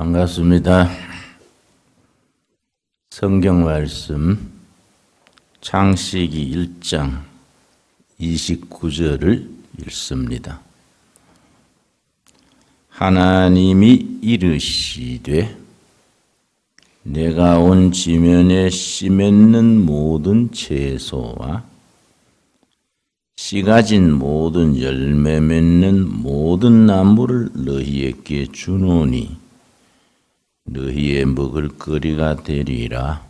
반갑습니다. 성경 말씀 창세기 1장 29절을 읽습니다. 하나님이 이르시되 내가 온 지면에 씨 맺는 모든 채소와 씨 가진 모든 열매 맺는 모든 나무를 너희에게 주노니 너희의 먹을거리가 되리라.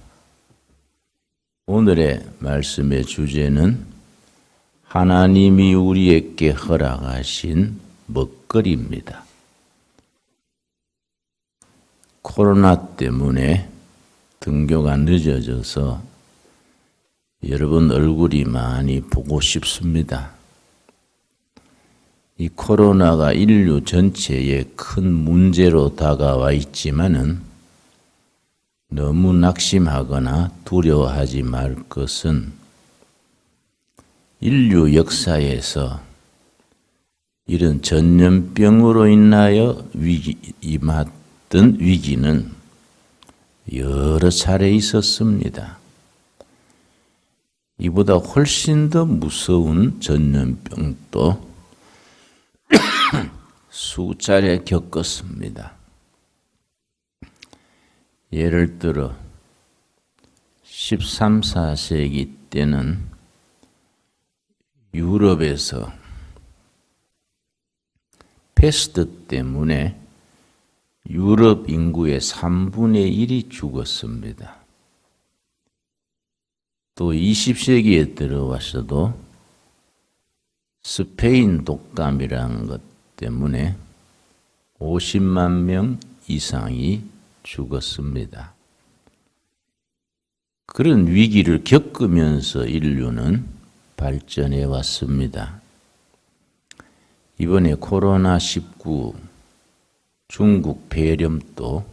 오늘의 말씀의 주제는 하나님이 우리에게 허락하신 먹거리입니다. 코로나 때문에 등교가 늦어져서 여러분 얼굴이 많이 보고 싶습니다. 이 코로나가 인류 전체에 큰 문제로 다가와 있지만은 너무 낙심하거나 두려워하지 말 것은 인류 역사에서 이런 전염병으로 인하여 임했던 위기는 여러 차례 있었습니다. 이보다 훨씬 더 무서운 전염병도 수차례 겪었습니다. 예를 들어 13, 14세기 때는 유럽에서 패스트 때문에 유럽 인구의 3분의 1이 죽었습니다. 또 20세기에 들어와서도 스페인 독감이라는 것 때문에 50만 명 이상이 죽었습니다. 그런 위기를 겪으면서 인류는 발전해 왔습니다. 이번에 코로나19 중국 폐렴도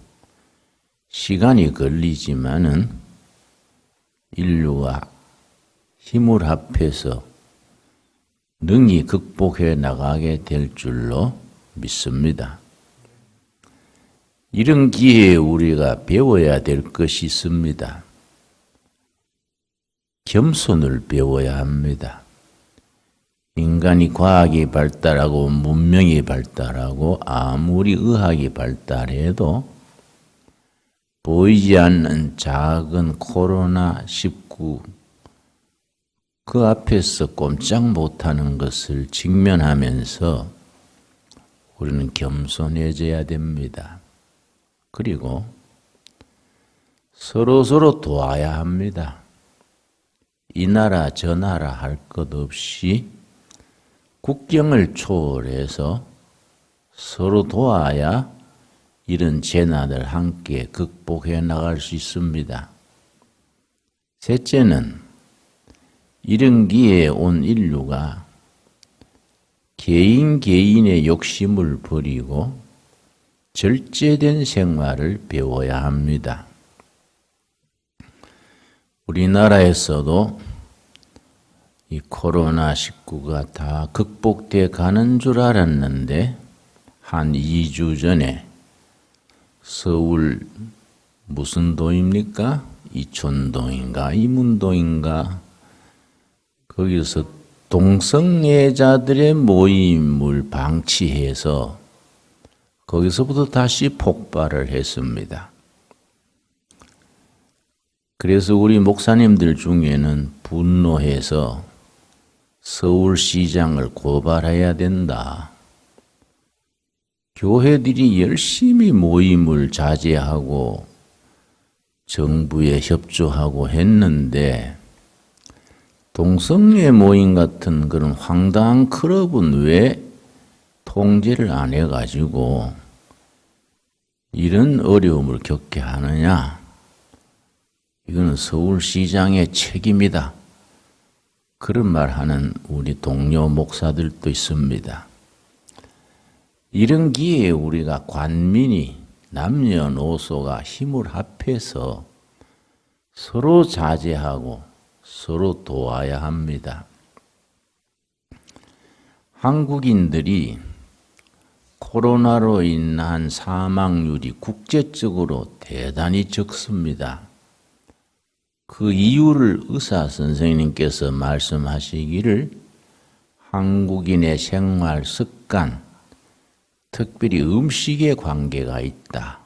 시간이 걸리지만은 인류가 힘을 합해서 능히 극복해 나가게 될 줄로 믿습니다. 이런 기회에 우리가 배워야 될 것이 있습니다. 겸손을 배워야 합니다. 인간이 과학이 발달하고 문명이 발달하고 아무리 의학이 발달해도 보이지 않는 작은 코로나19 그 앞에서 꼼짝 못하는 것을 직면하면서 우리는 겸손해져야 됩니다. 그리고 서로 도와야 합니다. 이 나라 저 나라 할 것 없이 국경을 초월해서 서로 도와야 이런 재난을 함께 극복해 나갈 수 있습니다. 셋째는 이런 기회에 온 인류가 개인의 욕심을 버리고 절제된 생활을 배워야 합니다. 우리나라에서도 이 코로나19가 다 극복돼 가는 줄 알았는데 한 2주 전에 서울 무슨 도입니까? 이촌동인가 이문동인가 거기서 동성애자들의 모임을 방치해서 거기서부터 다시 폭발을 했습니다. 그래서 우리 목사님들 중에는 분노해서 서울시장을 고발해야 된다. 교회들이 열심히 모임을 자제하고 정부에 협조하고 했는데 동성애 모임 같은 그런 황당한 클럽은 왜 통제를 안 해가지고 이런 어려움을 겪게 하느냐? 이거는 서울시장의 책임이다. 그런 말하는 우리 동료 목사들도 있습니다. 이런 기회에 우리가 관민이 남녀노소가 힘을 합해서 서로 자제하고 서로 도와야 합니다. 한국인들이 코로나로 인한 사망률이 국제적으로 대단히 적습니다. 그 이유를 의사 선생님께서 말씀하시기를 한국인의 생활 습관, 특별히 음식에 관계가 있다.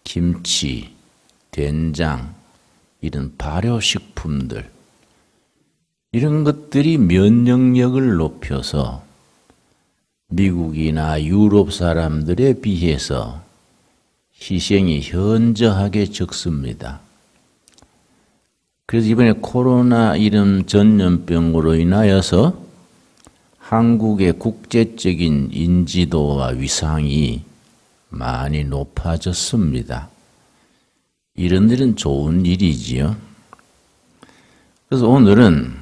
김치, 된장, 이런 발효식품들, 이런 것들이 면역력을 높여서 미국이나 유럽 사람들에 비해서 희생이 현저하게 적습니다. 그래서 이번에 코로나 이런 전염병으로 인하여서 한국의 국제적인 인지도와 위상이 많이 높아졌습니다. 이런 일은 좋은 일이지요. 그래서 오늘은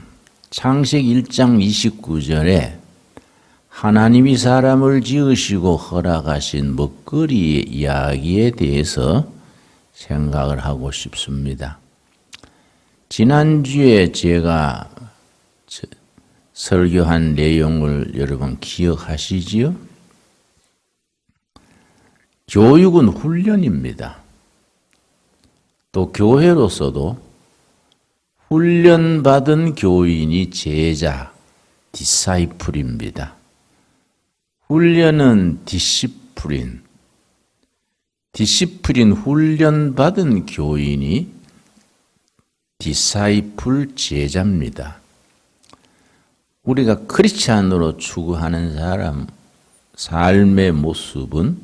창세기 1장 29절에 하나님이 사람을 지으시고 허락하신 먹거리의 이야기에 대해서 생각을 하고 싶습니다. 지난주에 제가 설교한 내용을 여러분 기억하시지요? 교육은 훈련입니다. 또 교회로서도 훈련받은 교인이 제자, 디사이플입니다. 훈련은 디시플린, 훈련받은 교인이 디사이플 제자입니다. 우리가 크리스찬으로 추구하는 사람 삶의 모습은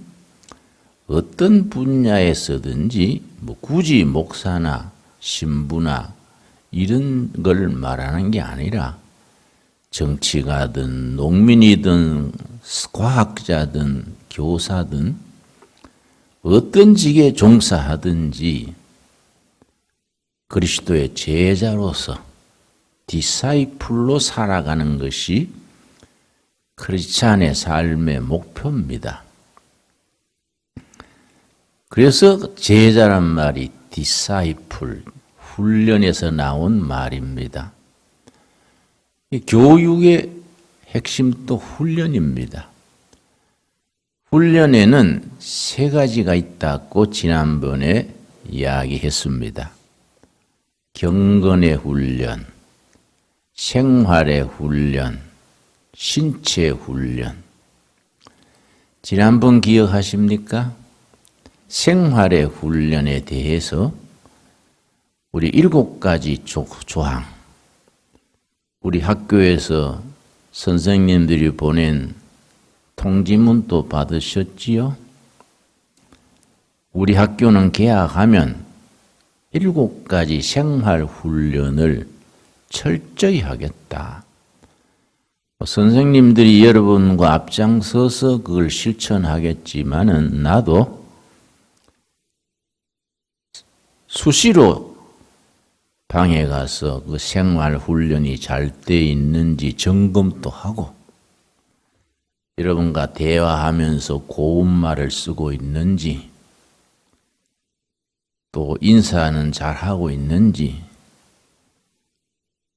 어떤 분야에서든지 굳이 목사나 신부나 이런 걸 말하는 게 아니라 정치가든 농민이든 과학자든 교사든 어떤 직에 종사하든지 그리스도의 제자로서 디사이플로 살아가는 것이 크리스찬의 삶의 목표입니다. 그래서 제자란 말이 디사이플, 훈련에서 나온 말입니다. 교육의 핵심도 훈련입니다. 훈련에는 세 가지가 있다고 지난번에 이야기했습니다. 경건의 훈련, 생활의 훈련, 신체 훈련. 지난번 기억하십니까? 생활의 훈련에 대해서 우리 7가지 조항, 우리 학교에서 선생님들이 보낸 통지문도 받으셨지요? 우리 학교는 개학하면 7가지 생활 훈련을 철저히 하겠다. 선생님들이 여러분과 앞장서서 그걸 실천하겠지만은 나도 수시로 방에 가서 그 생활 훈련이 잘 돼 있는지 점검도 하고 여러분과 대화하면서 고운말을 쓰고 있는지 또 인사는 잘 하고 있는지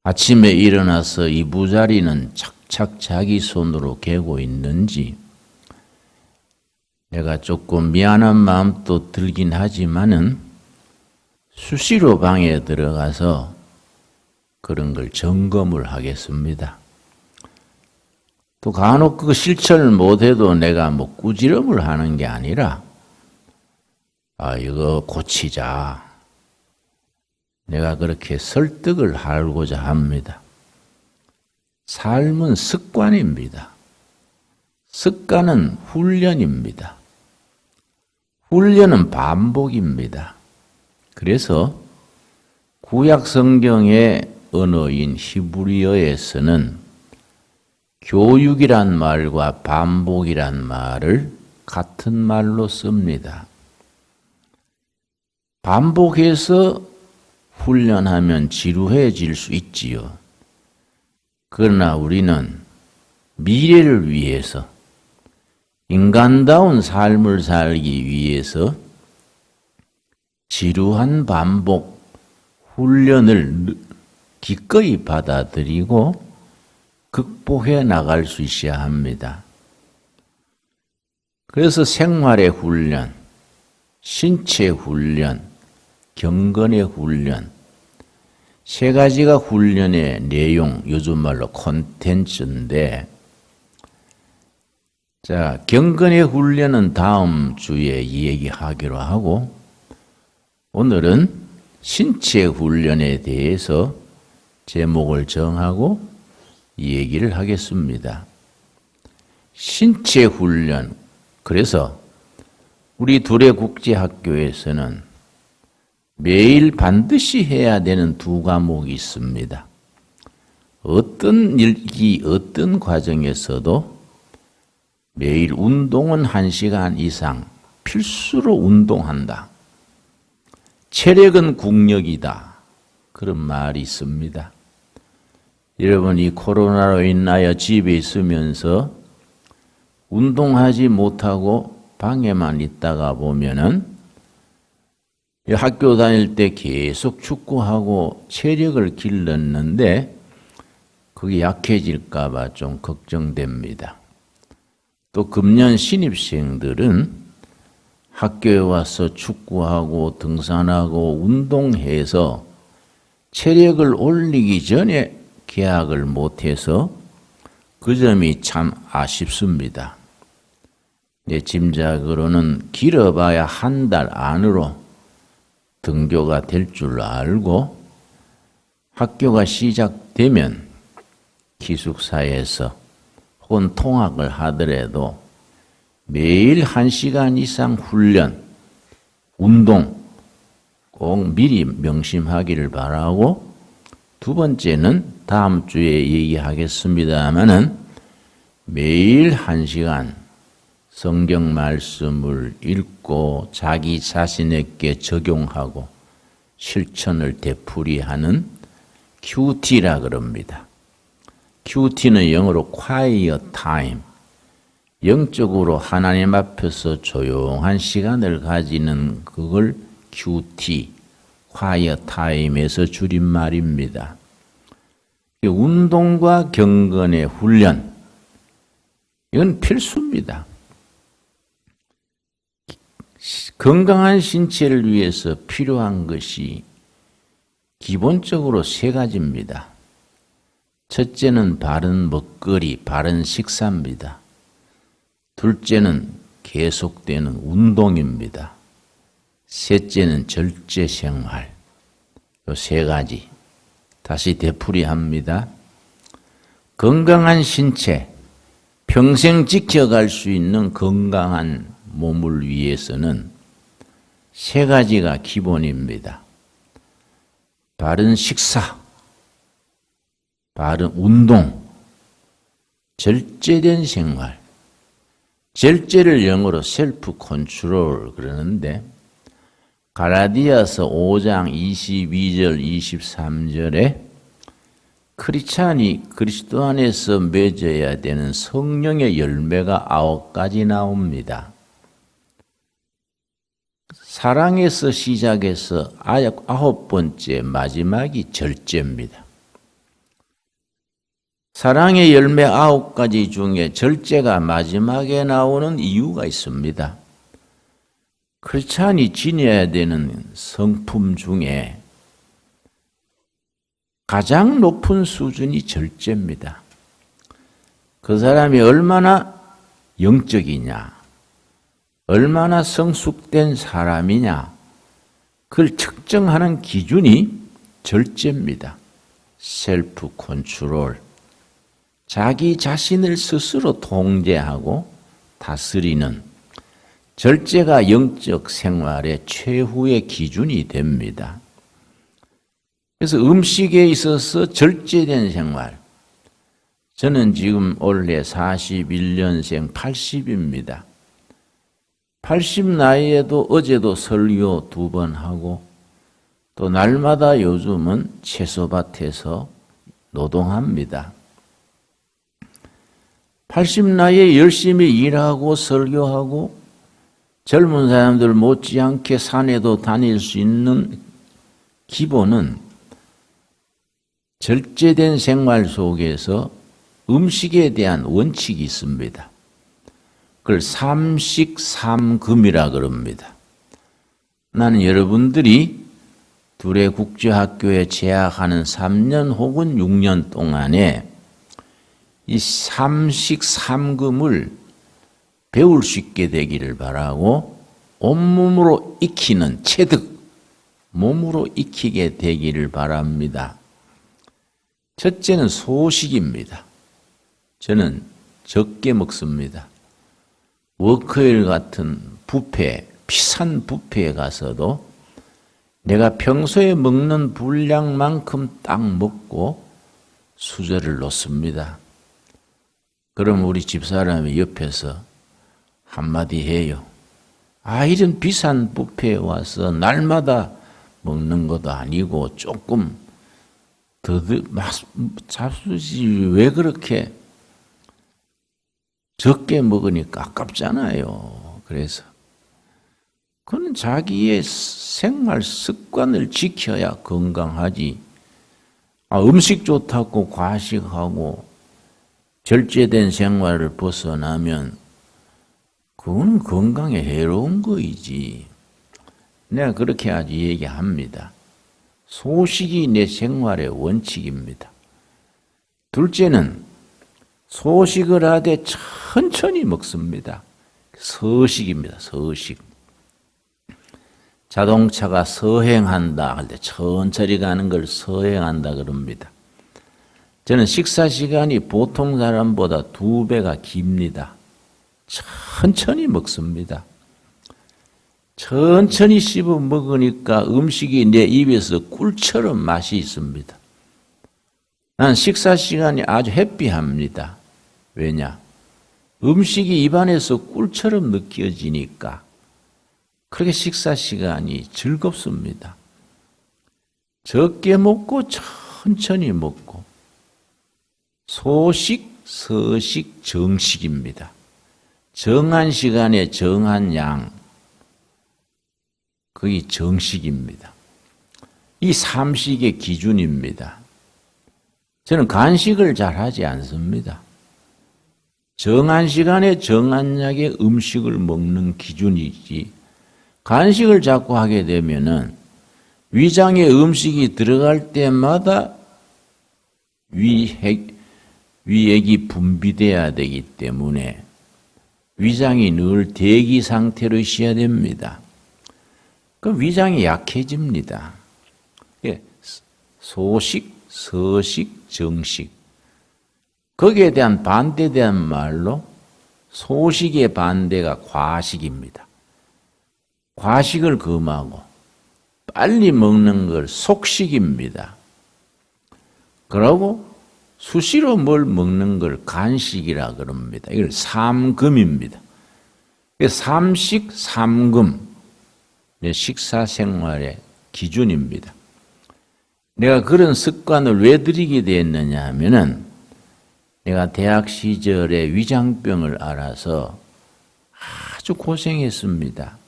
아침에 일어나서 이부자리는 착착 자기 손으로 개고 있는지 내가 조금 미안한 마음도 들긴 하지만은 수시로 방에 들어가서 그런 걸 점검을 하겠습니다. 또 간혹 그 실천을 못해도 내가 꾸지람을 하는 게 아니라 이거 고치자. 내가 그렇게 설득을 하고자 합니다. 삶은 습관입니다. 습관은 훈련입니다. 훈련은 반복입니다. 그래서 구약 성경의 언어인 히브리어에서는 교육이란 말과 반복이란 말을 같은 말로 씁니다. 반복해서 훈련하면 지루해질 수 있지요. 그러나 우리는 미래를 위해서 인간다운 삶을 살기 위해서 지루한 반복, 훈련을 기꺼이 받아들이고 극복해 나갈 수 있어야 합니다. 그래서 생활의 훈련, 신체 훈련, 경건의 훈련, 세 가지가 훈련의 내용, 요즘 말로 콘텐츠인데, 자, 경건의 훈련은 다음 주에 얘기하기로 하고, 오늘은 신체 훈련에 대해서 제목을 정하고 얘기를 하겠습니다. 신체 훈련, 그래서 우리 두레국제학교에서는 매일 반드시 해야 되는 두 과목이 있습니다. 어떤 일기, 어떤 과정에서도 매일 운동은 1시간 이상 필수로 운동한다. 체력은 국력이다. 그런 말이 있습니다. 여러분, 이 코로나로 인하여 집에 있으면서 운동하지 못하고 방에만 있다가 보면은 학교 다닐 때 계속 축구하고 체력을 길렀는데 그게 약해질까 봐 좀 걱정됩니다. 또 금년 신입생들은 학교에 와서 축구하고 등산하고 운동해서 체력을 올리기 전에 개학을 못해서 그 점이 참 아쉽습니다. 내 짐작으로는 길어봐야 한 달 안으로 등교가 될 줄 알고 학교가 시작되면 기숙사에서 혹은 통학을 하더라도 매일 1시간 이상 훈련, 운동 꼭 미리 명심하기를 바라고, 두 번째는 다음 주에 얘기하겠습니다마는 매일 1시간 성경 말씀을 읽고 자기 자신에게 적용하고 실천을 되풀이하는 QT라 그럽니다. QT는 영어로 Quiet Time, 영적으로 하나님 앞에서 조용한 시간을 가지는 그걸 QT, Quiet Time에서 줄임말입니다. 운동과 경건의 훈련, 이건 필수입니다. 건강한 신체를 위해서 필요한 것이 기본적으로 세 가지입니다. 첫째는 바른 먹거리, 바른 식사입니다. 둘째는 계속되는 운동입니다. 셋째는 절제 생활. 이 세 가지 다시 되풀이합니다. 건강한 신체, 평생 지켜갈 수 있는 건강한 몸을 위해서는 세 가지가 기본입니다. 바른 식사, 바른 운동, 절제된 생활. 절제를 영어로 셀프 컨트롤 그러는데, 갈라디아서 5장 22절 23절에 크리스찬이 그리스도 안에서 맺어야 되는 성령의 열매가 9가지 나옵니다. 사랑에서 시작해서 9번째 마지막이 절제입니다. 사랑의 열매 9가지 중에 절제가 마지막에 나오는 이유가 있습니다. 크리스찬이 지녀야 되는 성품 중에 가장 높은 수준이 절제입니다. 그 사람이 얼마나 영적이냐, 얼마나 성숙된 사람이냐, 그걸 측정하는 기준이 절제입니다. 셀프 컨트롤. 자기 자신을 스스로 통제하고 다스리는 절제가 영적 생활의 최후의 기준이 됩니다. 그래서 음식에 있어서 절제된 생활. 저는 지금 올해 41년생 80입니다. 80 나이에도 어제도 설교 2번 하고 또 날마다 요즘은 채소밭에서 노동합니다. 80 나이에 열심히 일하고 설교하고 젊은 사람들 못지않게 산에도 다닐 수 있는 기본은 절제된 생활 속에서 음식에 대한 원칙이 있습니다. 그걸 삼식삼금이라 그럽니다. 나는 여러분들이 둘의 국제학교에 재학하는 3년 혹은 6년 동안에 이 삼식삼금을 배울 수 있게 되기를 바라고 온몸으로 익히는 체득, 몸으로 익히게 되기를 바랍니다. 첫째는 소식입니다. 저는 적게 먹습니다. 워커힐 같은 뷔페, 비싼 뷔페에 가서도 내가 평소에 먹는 분량만큼 딱 먹고 수저를 놓습니다. 그럼 우리 집사람이 옆에서 한마디 해요. 아, 이런 비싼 뷔페에 와서 날마다 먹는 것도 아니고 조금 잡수지 왜 그렇게 적게 먹으니까 아깝잖아요. 그래서 그건 자기의 생활 습관을 지켜야 건강하지. 음식 좋다고 과식하고 절제된 생활을 벗어나면 그건 건강에 해로운 거이지. 내가 그렇게 아주 얘기합니다. 소식이 내 생활의 원칙입니다. 둘째는 소식을 하되 천천히 먹습니다. 서식입니다. 서식. 자동차가 서행한다 할 때 천천히 가는 걸 서행한다 그럽니다. 저는 식사 시간이 보통 사람보다 2배가 깁니다. 천천히 먹습니다. 천천히 씹어 먹으니까 음식이 내 입에서 꿀처럼 맛이 있습니다. 난 식사 시간이 아주 해피합니다. 왜냐? 음식이 입안에서 꿀처럼 느껴지니까 그렇게 식사 시간이 즐겁습니다. 적게 먹고 천천히 먹고 소식, 서식, 정식입니다. 정한 시간에 정한 양, 그게 정식입니다. 이 삼식의 기준입니다. 저는 간식을 잘 하지 않습니다. 정한 시간에 정한 양의 음식을 먹는 기준이지, 간식을 자꾸 하게 되면은 위장에 음식이 들어갈 때마다 위액이 분비돼야 되기 때문에 위장이 늘 대기 상태로 있어야 됩니다. 그럼 위장이 약해집니다. 소식, 서식, 정식. 거기에 대한 반대되는 말로 소식의 반대가 과식입니다. 과식을 금하고 빨리 먹는 걸 속식입니다. 그러고 수시로 뭘 먹는 걸 간식이라 그럽니다. 이걸 삼금입니다. 삼식, 삼금, 내 식사 생활의 기준입니다. 내가 그런 습관을 왜 들이게 됐느냐 하면은 내가 대학 시절에 위장병을 앓아서 아주 고생했습니다.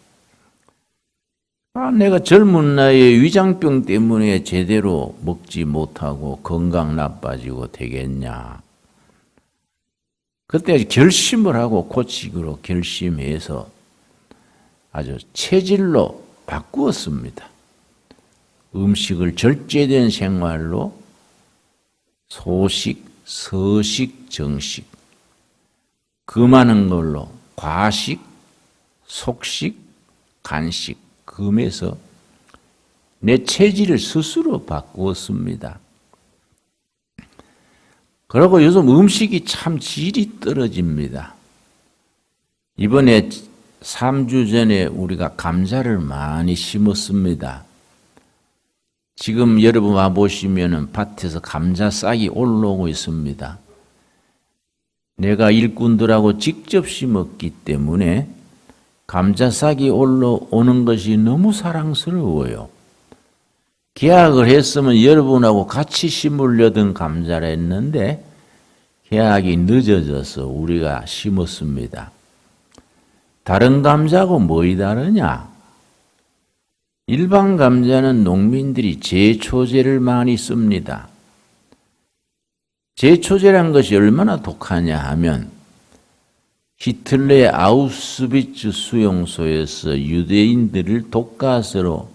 내가 젊은 나이에 위장병 때문에 제대로 먹지 못하고 건강 나빠지고 되겠냐. 그때 결심을 하고 고치기로 결심해서 아주 체질로 바꾸었습니다. 음식을 절제된 생활로 소식, 서식, 정식. 금하는 걸로 과식, 속식, 간식. 금해서 내 체질을 스스로 바꾸었습니다. 그리고 요즘 음식이 참 질이 떨어집니다. 이번에 3주 전에 우리가 감자를 많이 심었습니다. 지금 여러분 와보시면 밭에서 감자 싹이 올라오고 있습니다. 내가 일꾼들하고 직접 심었기 때문에 감자 싹이 올라오는 것이 너무 사랑스러워요. 계약을 했으면 여러분하고 같이 심으려던 감자를 했는데 계약이 늦어져서 우리가 심었습니다. 다른 감자하고 뭐이 다르냐? 일반 감자는 농민들이 제초제를 많이 씁니다. 제초제란 것이 얼마나 독하냐 하면 히틀러의 아우슈비츠 수용소에서 유대인들을 독가스로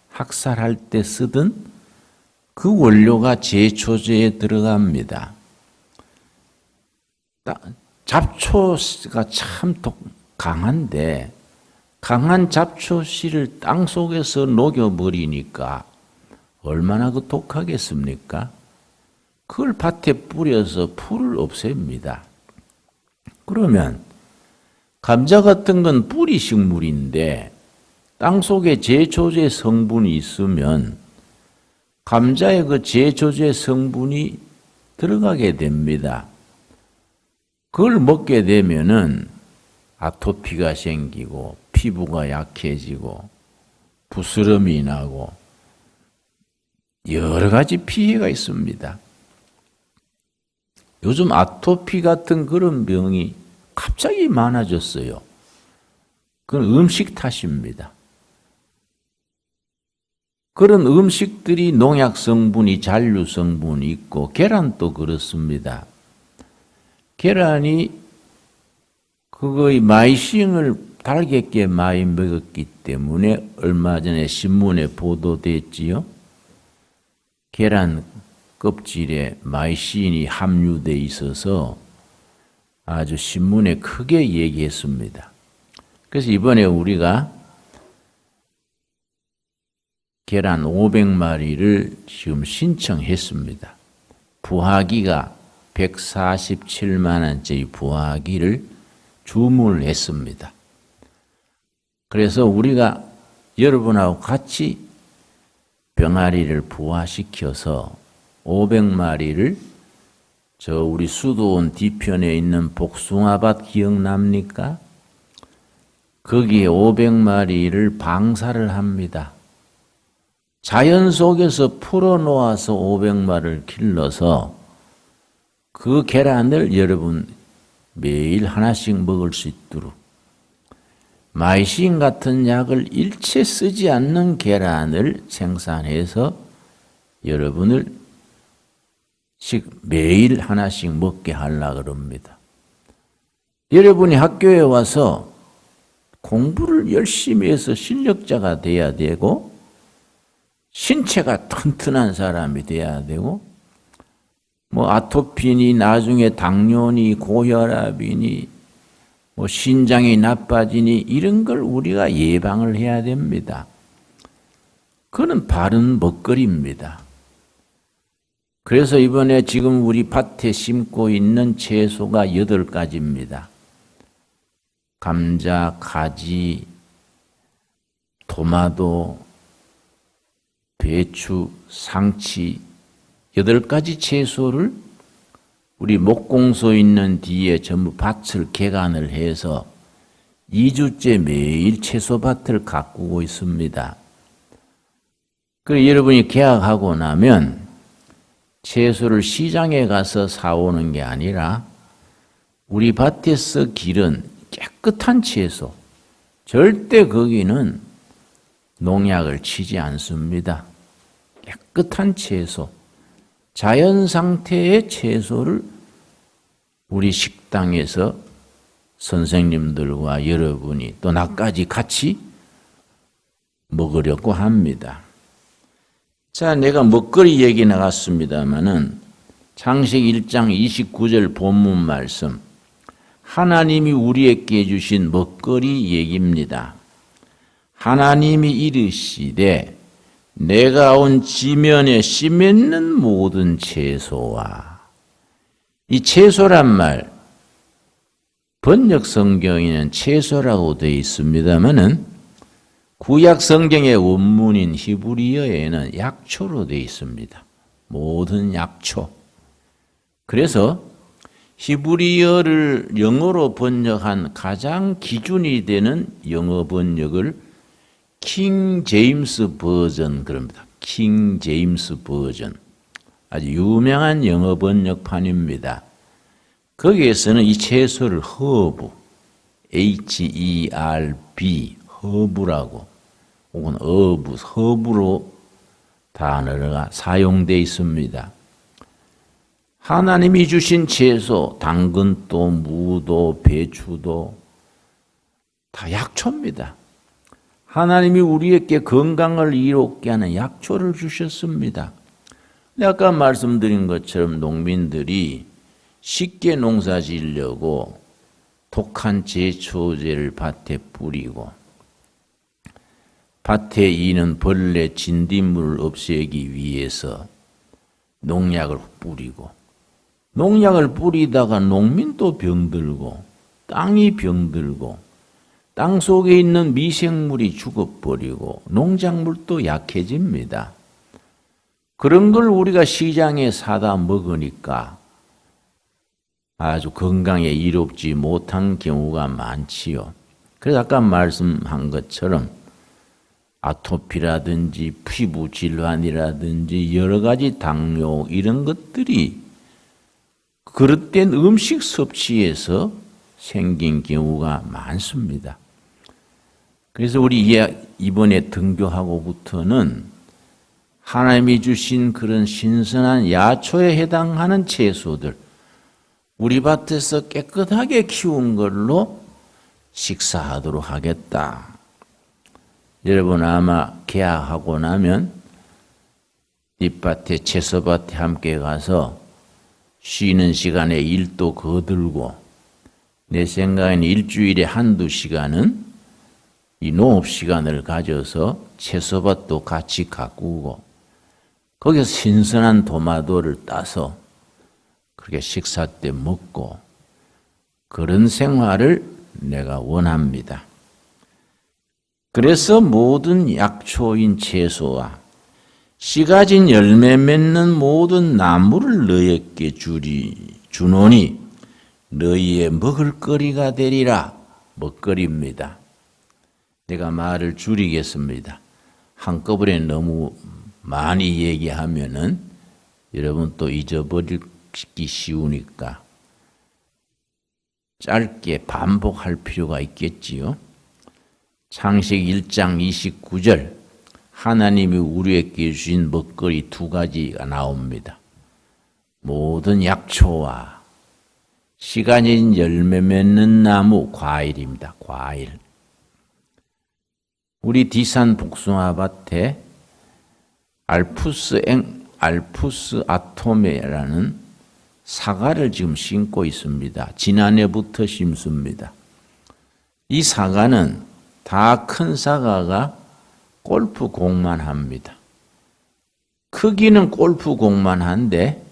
학살할 때 쓰던 그 원료가 제초제에 들어갑니다. 잡초가 참 강한데 강한 잡초씨를 땅 속에서 녹여버리니까 얼마나 그 독하겠습니까? 그걸 밭에 뿌려서 풀을 없앱니다. 그러면 감자 같은 건 뿌리 식물인데 땅 속에 제초제 성분이 있으면 감자에 그 제초제 성분이 들어가게 됩니다. 그걸 먹게 되면은 아토피가 생기고 피부가 약해지고 부스럼이 나고 여러 가지 피해가 있습니다. 요즘 아토피 같은 그런 병이 갑자기 많아졌어요. 그건 음식 탓입니다. 그런 음식들이 농약 성분이 잔류 성분이 있고 계란도 그렇습니다. 계란이 그거의 마이싱을 달걀게 많이 먹었기 때문에 얼마 전에 신문에 보도됐지요. 계란 껍질에 마이신이 함유되어 있어서 아주 신문에 크게 얘기했습니다. 그래서 이번에 우리가 계란 500마리를 지금 신청했습니다. 부화기가 147만 원짜리 부화기를 주문을 했습니다. 그래서 우리가 여러분하고 같이 병아리를 부화시켜서 500마리를 저 우리 수도원 뒤편에 있는 복숭아밭 기억납니까? 거기에 500마리를 방사를 합니다. 자연 속에서 풀어놓아서 500마리를 길러서 그 계란을 여러분 매일 하나씩 먹을 수 있도록 마이신 같은 약을 일체 쓰지 않는 계란을 생산해서 여러분을 매일 하나씩 먹게 하려고 그럽니다. 여러분이 학교에 와서 공부를 열심히 해서 실력자가 돼야 되고 신체가 튼튼한 사람이 돼야 되고 뭐 아토피니 나중에 당뇨니 고혈압이니 뭐 신장이 나빠지니 이런 걸 우리가 예방을 해야 됩니다. 그건 바른 먹거리입니다. 그래서 이번에 지금 우리 밭에 심고 있는 채소가 8가지입니다. 감자, 가지, 토마토, 배추, 상치 8가지 채소를 우리 목공소 있는 뒤에 전부 밭을 개간을 해서 2주째 매일 채소밭을 가꾸고 있습니다. 그리고 여러분이 개학하고 나면 채소를 시장에 가서 사오는 게 아니라 우리 밭에서 기른 깨끗한 채소, 절대 거기는 농약을 치지 않습니다. 깨끗한 채소, 자연 상태의 채소를 우리 식당에서 선생님들과 여러분이 또 나까지 같이 먹으려고 합니다. 자, 내가 먹거리 얘기 나갔습니다마는 창세기 1장 29절 본문 말씀, 하나님이 우리에게 주신 먹거리 얘기입니다. 하나님이 이르시되 내가 온 지면에 씨 맺는 모든 채소와, 이 채소란 말 번역 성경에는 채소라고 되어 있습니다마는 구약 성경의 원문인 히브리어에는 약초로 되어 있습니다. 모든 약초. 그래서 히브리어를 영어로 번역한 가장 기준이 되는 영어 번역을 킹 제임스 버전 그럽니다. 킹 제임스 버전. 아주 유명한 영어 번역판입니다. 거기에서는 이 채소를 허브, H-E-R-B, 허브라고, 혹은 허브로 단어가 사용되어 있습니다. 하나님이 주신 채소, 당근도, 무도, 배추도 다 약초입니다. 하나님이 우리에게 건강을 이롭게 하는 약초를 주셨습니다. 아까 말씀드린 것처럼 농민들이 쉽게 농사 지으려고 독한 제초제를 밭에 뿌리고 밭에 이는 벌레, 진딧물을 없애기 위해서 농약을 뿌리고 농약을 뿌리다가 농민도 병들고 땅이 병들고 땅 속에 있는 미생물이 죽어버리고 농작물도 약해집니다. 그런 걸 우리가 시장에 사다 먹으니까 아주 건강에 이롭지 못한 경우가 많지요. 그래서 아까 말씀한 것처럼 아토피라든지 피부 질환이라든지 여러 가지 당뇨 이런 것들이 그릇된 음식 섭취에서 생긴 경우가 많습니다. 그래서 우리 이번에 등교하고부터는 하나님이 주신 그런 신선한 야초에 해당하는 채소들 우리 밭에서 깨끗하게 키운 걸로 식사하도록 하겠다. 여러분 아마 개학하고 나면 뒷밭에 채소밭에 함께 가서 쉬는 시간에 일도 거들고 내 생각엔 일주일에 한두 시간은 이 농업 시간을 가져서 채소밭도 같이 가꾸고 거기서 신선한 도마도를 따서 그렇게 식사 때 먹고 그런 생활을 내가 원합니다. 그래서 모든 약초인 채소와 씨 가진 열매 맺는 모든 나무를 너희에게 주노니 너희의 먹을거리가 되리라. 먹거리입니다. 내가 말을 줄이겠습니다. 한꺼번에 너무 많이 얘기하면은 여러분 또 잊어버리기 쉬우니까 짧게 반복할 필요가 있겠지요. 창세기 1장 29절 하나님이 우리에게 주신 먹거리 두 가지가 나옵니다. 모든 약초와 시간인 열매 맺는 나무 과일입니다. 과일. 우리 디산 복숭아밭에 알푸스 아토메라는 사과를 지금 심고 있습니다. 지난해부터 심습니다. 이 사과는 다 큰 사과가 골프공만 합니다. 크기는 골프공만 한데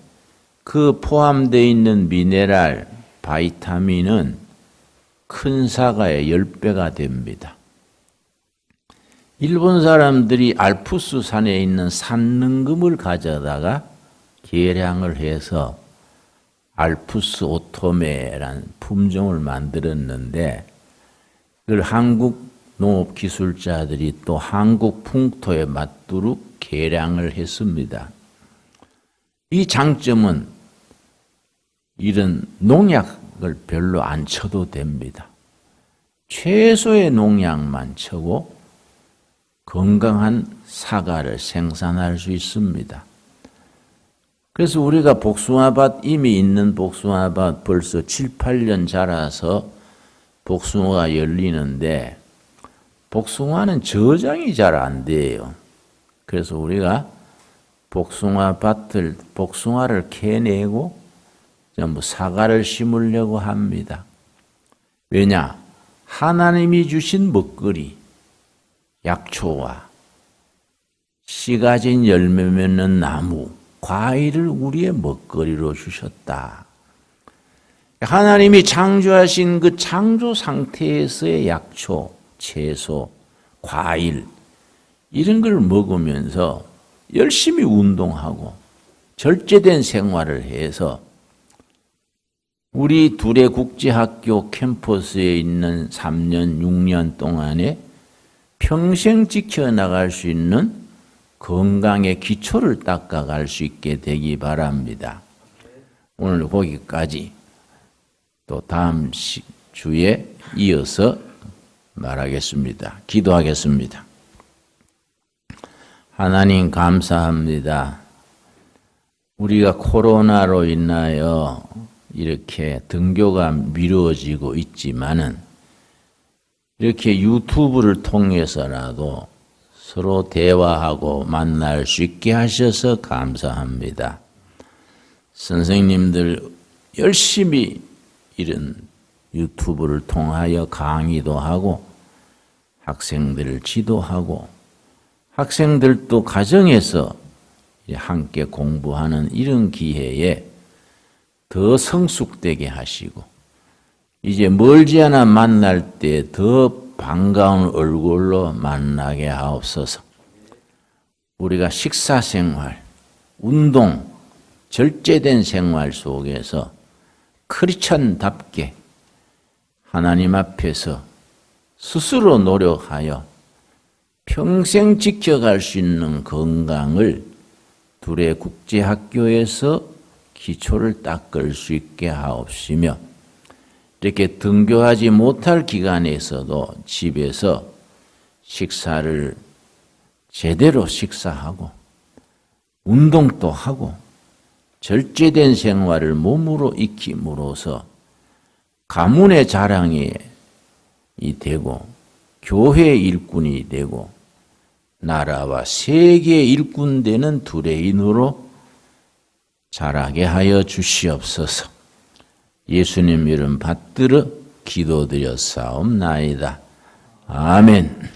그 포함되어 있는 미네랄, 바이타민은 큰 사과의 10배가 됩니다. 일본 사람들이 알프스 산에 있는 산능금을 가져다가 계량을 해서 알프스 오토메라는 품종을 만들었는데 그걸 한국 농업기술자들이 또 한국 풍토에 맞도록 계량을 했습니다. 이 장점은 이런 농약을 별로 안 쳐도 됩니다. 최소의 농약만 쳐고 건강한 사과를 생산할 수 있습니다. 그래서 우리가 복숭아밭 이미 있는 복숭아밭 벌써 7, 8년 자라서 복숭아가 열리는데 복숭아는 저장이 잘 안 돼요. 그래서 우리가 복숭아를 캐내고 전부 사과를 심으려고 합니다. 왜냐? 하나님이 주신 먹거리, 약초와 씨 가진 열매 맺는 나무, 과일을 우리의 먹거리로 주셨다. 하나님이 창조하신 그 창조 상태에서의 약초, 채소, 과일 이런 걸 먹으면서 열심히 운동하고 절제된 생활을 해서 우리 둘의 국제학교 캠퍼스에 있는 3년, 6년 동안에 평생 지켜나갈 수 있는 건강의 기초를 닦아갈 수 있게 되기 바랍니다. 오늘 거기까지 또 다음 주에 이어서 말하겠습니다. 기도하겠습니다. 하나님 감사합니다. 우리가 코로나로 인하여 이렇게 등교가 미뤄지고 있지만은 이렇게 유튜브를 통해서라도 서로 대화하고 만날 수 있게 하셔서 감사합니다. 선생님들 열심히 이런 유튜브를 통하여 강의도 하고 학생들을 지도하고 학생들도 가정에서 함께 공부하는 이런 기회에 더 성숙되게 하시고 이제 멀지 않아 만날 때 더 반가운 얼굴로 만나게 하옵소서. 우리가 식사 생활, 운동, 절제된 생활 속에서 크리스천답게 하나님 앞에서 스스로 노력하여 평생 지켜갈 수 있는 건강을 둘의 국제학교에서 기초를 닦을 수 있게 하옵시며 이렇게 등교하지 못할 기간에서도 집에서 식사를 제대로 식사하고 운동도 하고 절제된 생활을 몸으로 익힘으로써 가문의 자랑이 되고 교회 일꾼이 되고 나라와 세계 일꾼 되는 두레인으로 자라게 하여 주시옵소서. 예수님 이름 받들어 기도드렸사옵나이다. 아멘.